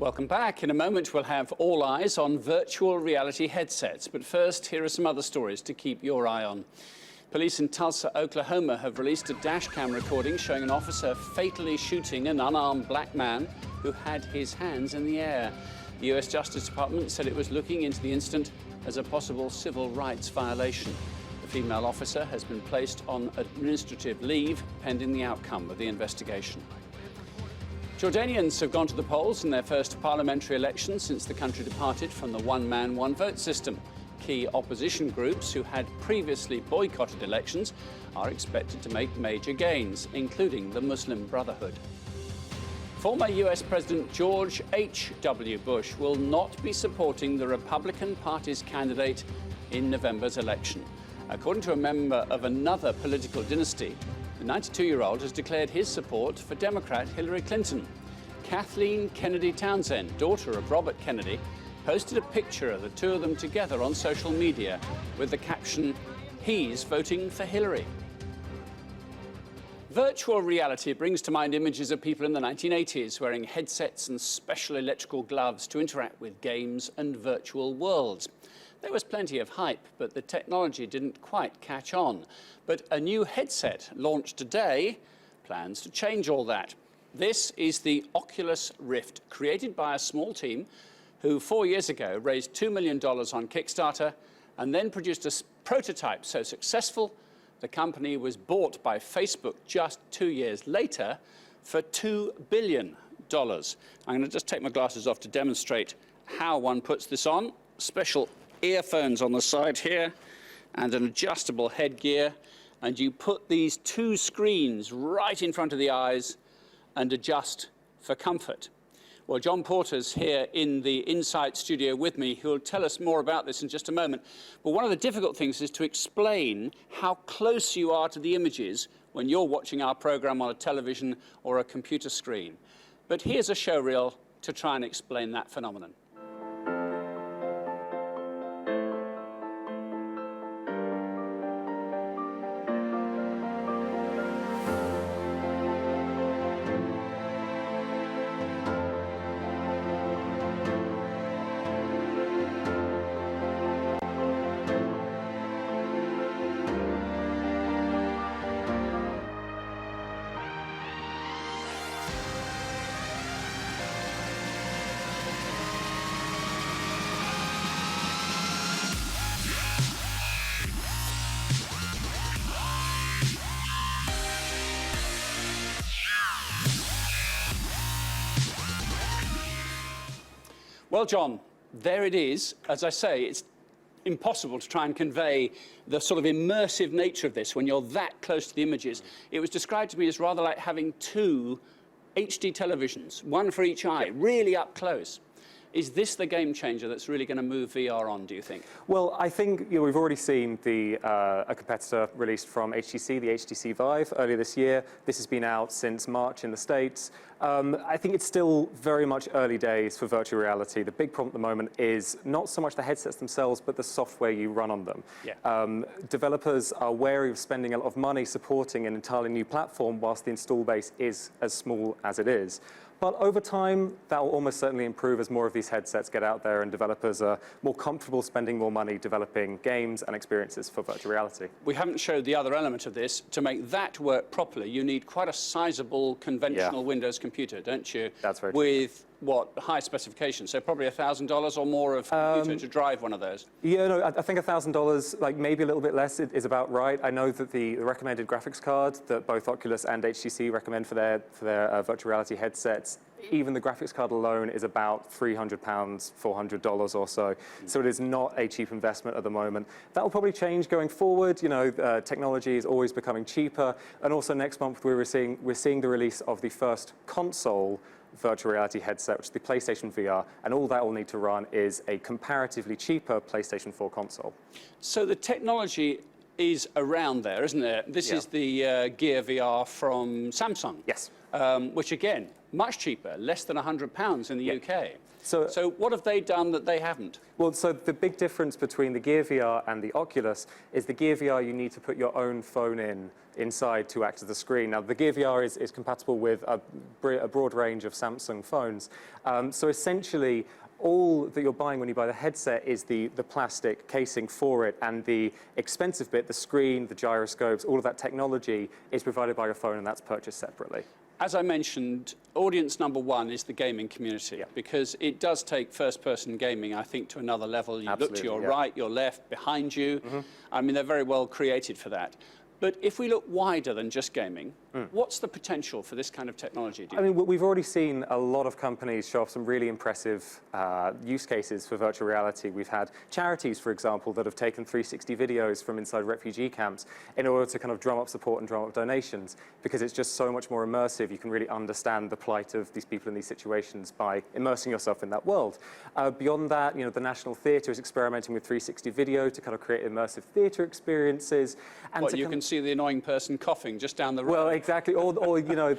Welcome back. In a moment, we'll have all eyes on virtual reality headsets. But first, here are some other stories to keep your eye on. Police in Tulsa, Oklahoma have released a dashcam recording showing an officer fatally shooting an unarmed black man who had his hands in the air. The US Justice Department said it was looking into the incident as a possible civil rights violation. The female officer has been placed on administrative leave pending the outcome of the investigation. Jordanians have gone to the polls in their first parliamentary election since the country departed from the one-man, one-vote system. Key opposition groups who had previously boycotted elections are expected to make major gains, including the Muslim Brotherhood. Former US President George H.W. Bush will not be supporting the Republican Party's candidate in November's election. According to a member of another political dynasty, the 92-year-old has declared his support for Democrat Hillary Clinton. Kathleen Kennedy Townsend, daughter of Robert Kennedy, posted a picture of the two of them together on social media with the caption, "He's voting for Hillary." Virtual reality brings to mind images of people in the 1980s wearing headsets and special electrical gloves to interact with games and virtual worlds. There was plenty of hype, but the technology didn't quite catch on. But a new headset launched today plans to change all that. This is the Oculus Rift, created by a small team who 4 years ago raised $2 million on Kickstarter and then produced a prototype so successful the company was bought by Facebook just 2 years later for $2 billion. I'm going to just take my glasses off to demonstrate how one puts this on. Special earphones on the side here and an adjustable headgear, and you put these two screens right in front of the eyes and adjust for comfort. Well, John Porter's here in the Insight studio with me, who will tell us more about this in just a moment. But one of the difficult things is to explain how close you are to the images when you're watching our program on a television or a computer screen. But here's a showreel to try and explain that phenomenon. Well, John, there it is. As I say, it's impossible to try and convey the sort of immersive nature of this when you're that close to the images. It was described to me as rather like having two HD televisions, one for each eye, really up close. Is this the game changer that's really going to move VR on, do you think? Well, I think we've already seen a competitor released from HTC, the HTC Vive, earlier this year. This has been out since March in the States. I think it's still very much early days for virtual reality. The big problem at the moment is not so much the headsets themselves, but the software you run on them. Yeah. Developers are wary of spending a lot of money supporting an entirely new platform whilst the install base is as small as it is. But over time, that will almost certainly improve as more of these headsets get out there and developers are more comfortable spending more money developing games and experiences for virtual reality. We haven't showed the other element of this. To make that work properly, you need quite a sizable conventional Windows computer, don't you? That's very With what, high specifications? So probably $1,000 or more of computer to drive one of those. Yeah, no, I think $1,000, like maybe a little bit less, is about right. I know that the recommended graphics card that both Oculus and HTC recommend for their virtual reality headsets, even the graphics card alone is about £300, $400 or so. So it is not a cheap investment at the moment. That will probably change going forward. You know, technology is always becoming cheaper. And also next month we're seeing the release of the first console virtual reality headset, which is the PlayStation VR, and all that will need to run is a comparatively cheaper PlayStation 4 console. So the technology is around there, isn't there? This is the Gear VR from Samsung. Yes. Which, again, much cheaper, less than £100 in the UK. So what have they done that they haven't? Well, so the big difference between the Gear VR and the Oculus is the Gear VR, you need to put your own phone inside to act as the screen. Now, the Gear VR is compatible with a broad range of Samsung phones. So essentially, all that you're buying when you buy the headset is the plastic casing for it, and the expensive bit, the screen, the gyroscopes, all of that technology is provided by your phone, and that's purchased separately. As I mentioned, audience number one is the gaming community, because it does take first-person gaming, I think, to another level. You look to your right, your left, behind you. I mean, they're very well created for that. But if we look wider than just gaming, what's the potential for this kind of technology, do you think? I mean, we've already seen a lot of companies show off some really impressive use cases for virtual reality. We've had charities, for example, that have taken 360 videos from inside refugee camps in order to kind of drum up support and drum up donations, because it's just so much more immersive. You can really understand the plight of these people in these situations by immersing yourself in that world. Beyond that, you know, the National Theatre is experimenting with 360 video to kind of create immersive theatre experiences. And what, you can see the annoying person coughing just down the road? Well, exactly. Or you know,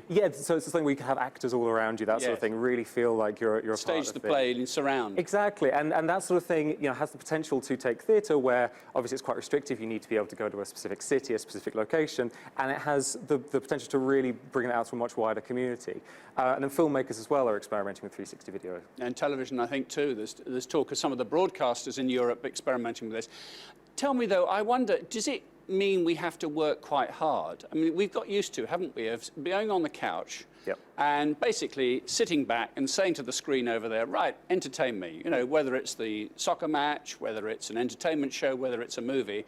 yeah, so it's something where you can have actors all around you, that sort of thing, really feel like you're a part of Stage the play in surround. Exactly, and that sort of thing, you know, has the potential to take theatre where obviously it's quite restrictive. You need to be able to go to a specific city, a specific location, and it has the potential to really bring it out to a much wider community. And then filmmakers as well are experimenting with 360 video. And television, I think, too. There's talk of some of the broadcasters in Europe experimenting with this. Tell me, though, I wonder, does it mean we have to work quite hard? I mean, we've got used to, haven't we, of going on the couch and basically sitting back and saying to the screen over there, right, entertain me. You know, whether it's the soccer match, whether it's an entertainment show, whether it's a movie,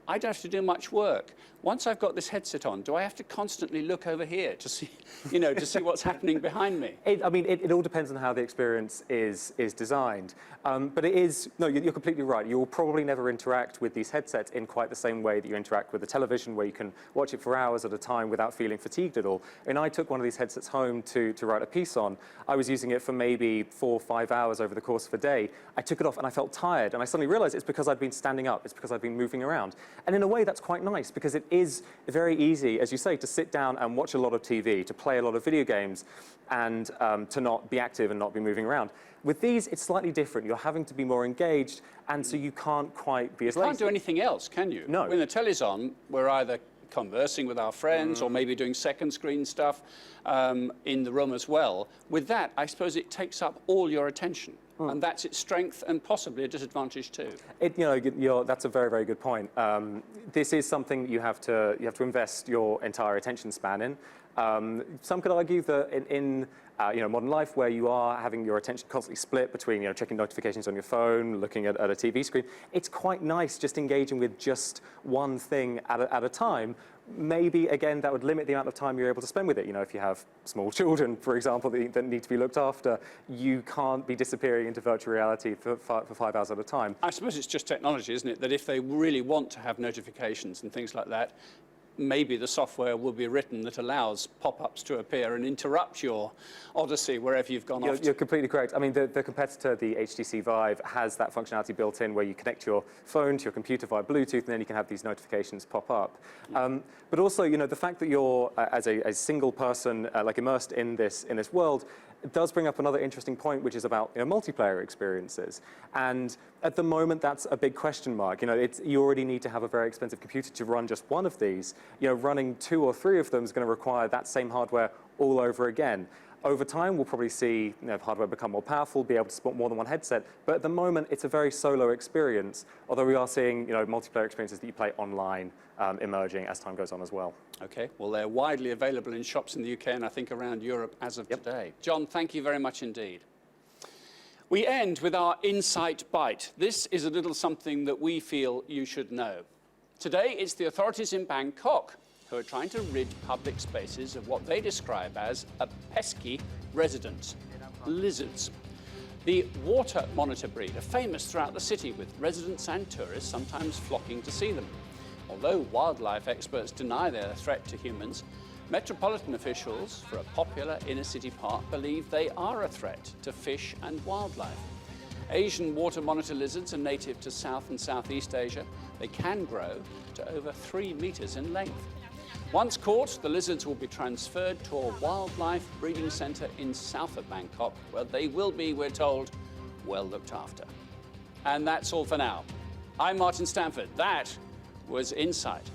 I don't have to do much work. Once I've got this headset on, do I have to constantly look over here to see, you know, to see what's happening behind me? I mean, it all depends on how the experience is designed. But it is, no, you're completely right. You will probably never interact with these headsets in quite the same way that you interact with the television, where you can watch it for hours at a time without feeling fatigued at all. And I took one of these headsets home to write a piece on. I was using it for maybe 4 or 5 hours over the course of a day. I took it off and I felt tired, and I suddenly realized it's because I'd been standing up. It's because I've been moving around. And in a way, that's quite nice, because it is very easy, as you say, to sit down and watch a lot of TV, to play a lot of video games, and to not be active and not be moving around. With these, it's slightly different. You're having to be more engaged, and so you can't quite be as lazy. You can't do anything else, can you? No. When the telly's on, we're either conversing with our friends or maybe doing second screen stuff in the room as well. With that, I suppose it takes up all your attention. And that's its strength and possibly a disadvantage too. That's a very, very good point. This is something that you have to invest your entire attention span in. Some could argue that in modern life, where you are having your attention constantly split between checking notifications on your phone, looking at a TV screen, it's quite nice just engaging with just one thing at a time. Maybe, again, that would limit the amount of time you're able to spend with it. You know, if you have small children, for example, that need to be looked after, you can't be disappearing into virtual reality for 5 hours at a time. I suppose it's just technology, isn't it? That if they really want to have notifications and things like that, maybe the software will be written that allows pop-ups to appear and interrupt your odyssey wherever you've gone off. You're completely correct. I mean, the competitor, the HTC Vive, has that functionality built in where you connect your phone to your computer via Bluetooth, and then you can have these notifications pop up. But also, the fact that you're, as a single person, like immersed in this world, it does bring up another interesting point, which is about multiplayer experiences. And at the moment, that's a big question mark. You already need to have a very expensive computer to run just one of these. Running 2 or 3 of them is going to require that same hardware all over again. Over time, we'll probably see hardware become more powerful, be able to support more than one headset. But at the moment, it's a very solo experience, although we are seeing multiplayer experiences that you play online emerging as time goes on as well. OK, well, they're widely available in shops in the UK and I think around Europe as of today. John, thank you very much indeed. We end with our Insight Bite. This is a little something that we feel you should know. Today, it's the authorities in Bangkok who are trying to rid public spaces of what they describe as a pesky residence, lizards. The water monitor breed are famous throughout the city, with residents and tourists sometimes flocking to see them. Although wildlife experts deny they're a threat to humans, metropolitan officials for a popular inner-city park believe they are a threat to fish and wildlife. Asian water monitor lizards are native to South and Southeast Asia. They can grow to over 3 meters in length. Once caught, the lizards will be transferred to a wildlife breeding centre in south of Bangkok, where they will be, we're told, well looked after. And that's all for now. I'm Martin Stanford. That was Insight.